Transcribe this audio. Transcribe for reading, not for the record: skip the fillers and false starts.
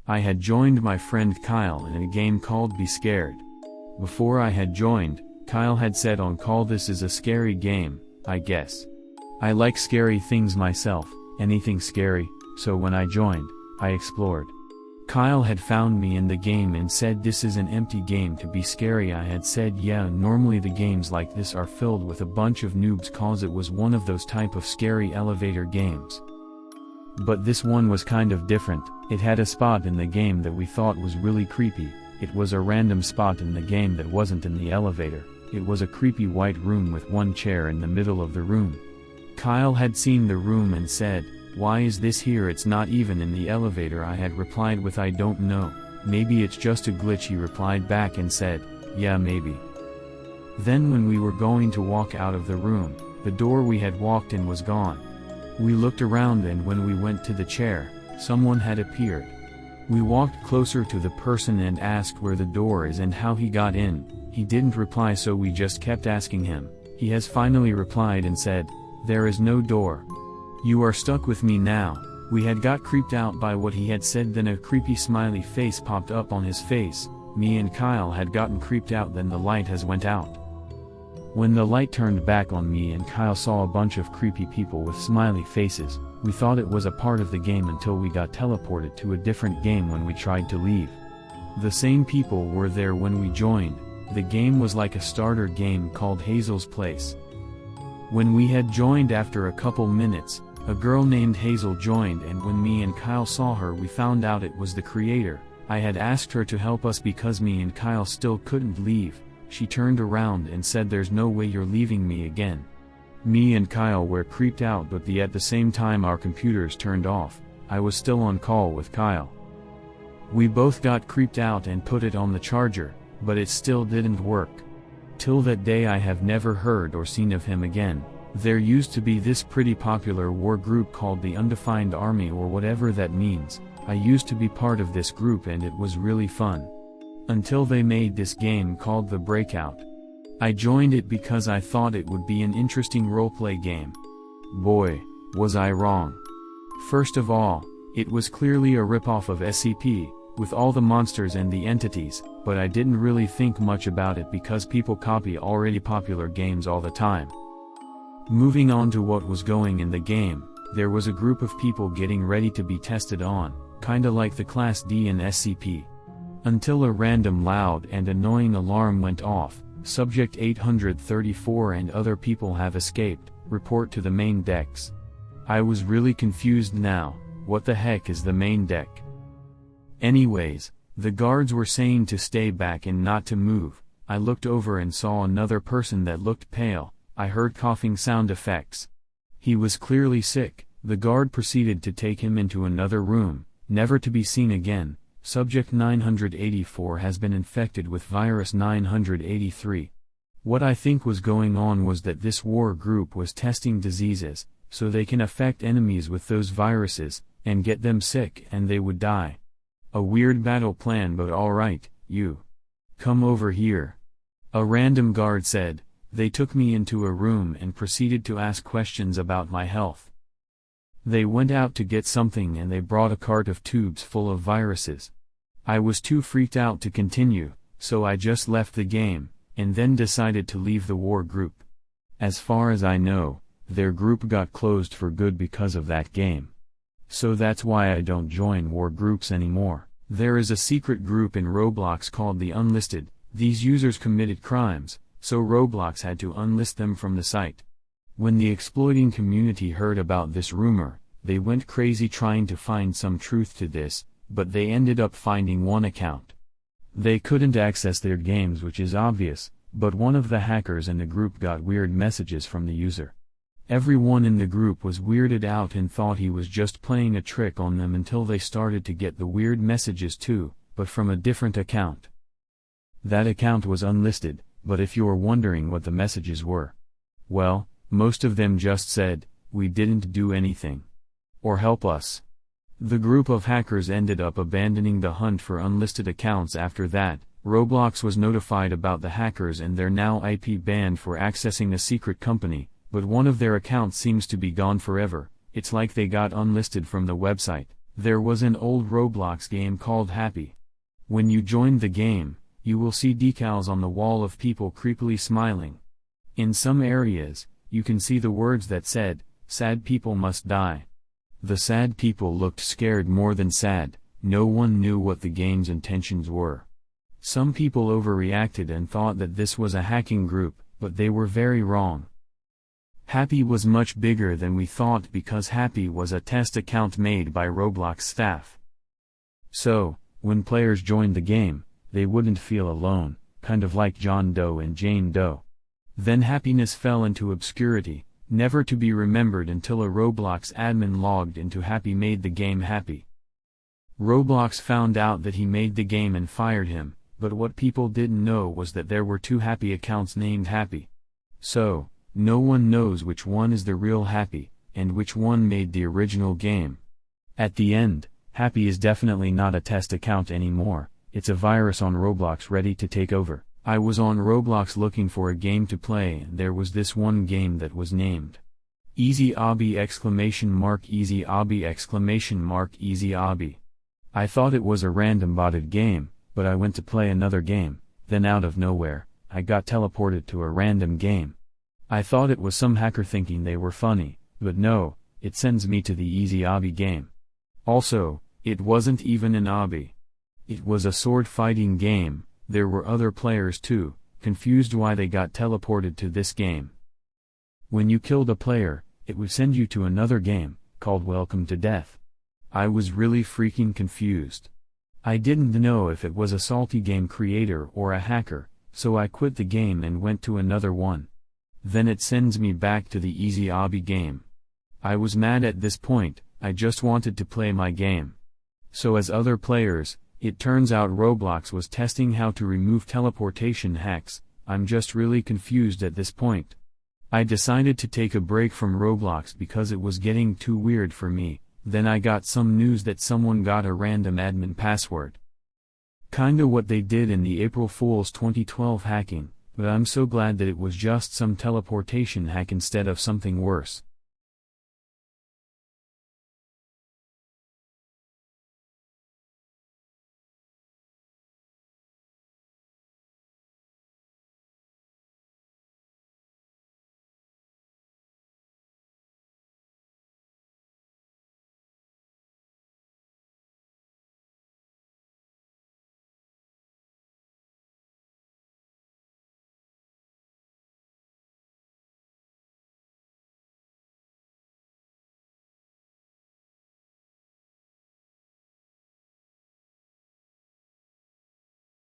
I had joined my friend Kyle in a game called Be Scared. Before I had joined, Kyle had said on call, this is a scary game, I guess. I like scary things myself, anything scary, so when I joined, I explored. Kyle had found me in the game and said this is an empty game to be scary. I had said yeah, normally the games like this are filled with a bunch of noobs cause it was one of those type of scary elevator games. But this one was kind of different. It had a spot in the game that we thought was really creepy. It was a random spot in the game that wasn't in the elevator. It was a creepy white room with one chair in the middle of the room. Kyle had seen the room and said, "Why is this here? It's not even in the elevator." I had replied with, "I don't know, maybe it's just a glitch." He replied back and said, "Yeah, maybe." Then when we were going to walk out of the room, the door we had walked in was gone. We looked around and when we went to the chair, someone had appeared. We walked closer to the person and asked where the door is and how he got in. He didn't reply, so we just kept asking him. He has finally replied and said, "There is no door. You are stuck with me now." We had got creeped out by what he had said. Then a creepy smiley face popped up on his face. Me and Kyle had gotten creeped out. Then the light has went out. When the light turned back on, me and Kyle saw a bunch of creepy people with smiley faces. We thought it was a part of the game until we got teleported to a different game when we tried to leave. The same people were there when we joined. The game was like a starter game called Hazel's Place. When we had joined, after a couple minutes, a girl named Hazel joined, and when me and Kyle saw her, we found out it was the creator. I had asked her to help us because me and Kyle still couldn't leave. She turned around and said, "There's no way you're leaving me again." Me and Kyle were creeped out, but at the same time our computers turned off. I was still on call with Kyle. We both got creeped out and put it on the charger, but it still didn't work. Till that day I have never heard or seen of him again. There used to be this pretty popular war group called the Undefined Army, or whatever that means. I used to be part of this group and it was really fun. Until they made this game called The Breakout. I joined it because I thought it would be an interesting roleplay game. Boy, was I wrong. First of all, it was clearly a ripoff of SCP, with all the monsters and the entities, but I didn't really think much about it because people copy already popular games all the time. Moving on to what was going in the game, there was a group of people getting ready to be tested on, kinda like the Class D in SCP. Until a random loud and annoying alarm went off. Subject 834 and other people have escaped. Report to the main decks. I was really confused now. What the heck is the main deck? Anyways, the guards were saying to stay back and not to move. I looked over and saw another person that looked pale. I heard coughing sound effects. He was clearly sick. The guard proceeded to take him into another room, never to be seen again. Subject 984 has been infected with virus 983. What I think was going on was that this war group was testing diseases, so they can affect enemies with those viruses, and get them sick and they would die. A weird battle plan, but alright, you. Come over here. A random guard said. They took me into a room and proceeded to ask questions about my health. They went out to get something and they brought a cart of tubes full of viruses. I was too freaked out to continue, so I just left the game, and then decided to leave the war group. As far as I know, their group got closed for good because of that game. So that's why I don't join war groups anymore. There is a secret group in Roblox called the Unlisted. These users committed crimes, so Roblox had to unlist them from the site. When the exploiting community heard about this rumor, they went crazy trying to find some truth to this, but they ended up finding one account. They couldn't access their games, which is obvious, but one of the hackers in the group got weird messages from the user. Everyone in the group was weirded out and thought he was just playing a trick on them until they started to get the weird messages too, but from a different account. That account was unlisted, but if you're wondering what the messages were, well, most of them just said, "We didn't do anything," or "help us." The group of hackers ended up abandoning the hunt for unlisted accounts after that. Roblox was notified about the hackers and they're now IP banned for accessing a secret company, but one of their accounts seems to be gone forever. It's like they got unlisted from the website. There was an old Roblox game called Happy. When you joined the game, you will see decals on the wall of people creepily smiling. In some areas, you can see the words that said, "Sad people must die." The sad people looked scared more than sad. No one knew what the game's intentions were. Some people overreacted and thought that this was a hacking group, but they were very wrong. Happy was much bigger than we thought because Happy was a test account made by Roblox staff. So, when players joined the game, they wouldn't feel alone, kind of like John Doe and Jane Doe. Then happiness fell into obscurity, never to be remembered until a Roblox admin logged into Happy made the game happy. Roblox found out that he made the game and fired him, but what people didn't know was that there were two Happy accounts named Happy. So, no one knows which one is the real Happy, and which one made the original game. At the end, Happy is definitely not a test account anymore, it's a virus on Roblox ready to take over. I was on Roblox looking for a game to play and there was this one game that was named Easy Obby Easy Obby Easy Obby. I thought it was a random botted game, but I went to play another game, then out of nowhere, I got teleported to a random game. I thought it was some hacker thinking they were funny, but no, it sends me to the Easy Obby game. Also, it wasn't even an obby. It was a sword fighting game. There were other players too, confused why they got teleported to this game. When you killed a player, it would send you to another game, called Welcome to Death. I was really freaking confused. I didn't know if it was a salty game creator or a hacker, so I quit the game and went to another one. Then it sends me back to the Easy Obby game. I was mad at this point, I just wanted to play my game. So as other players, it turns out Roblox was testing how to remove teleportation hacks. I'm just really confused at this point. I decided to take a break from Roblox because it was getting too weird for me. Then I got some news that someone got a random admin password. Kinda what they did in the April Fool's 2012 hacking, but I'm so glad that it was just some teleportation hack instead of something worse.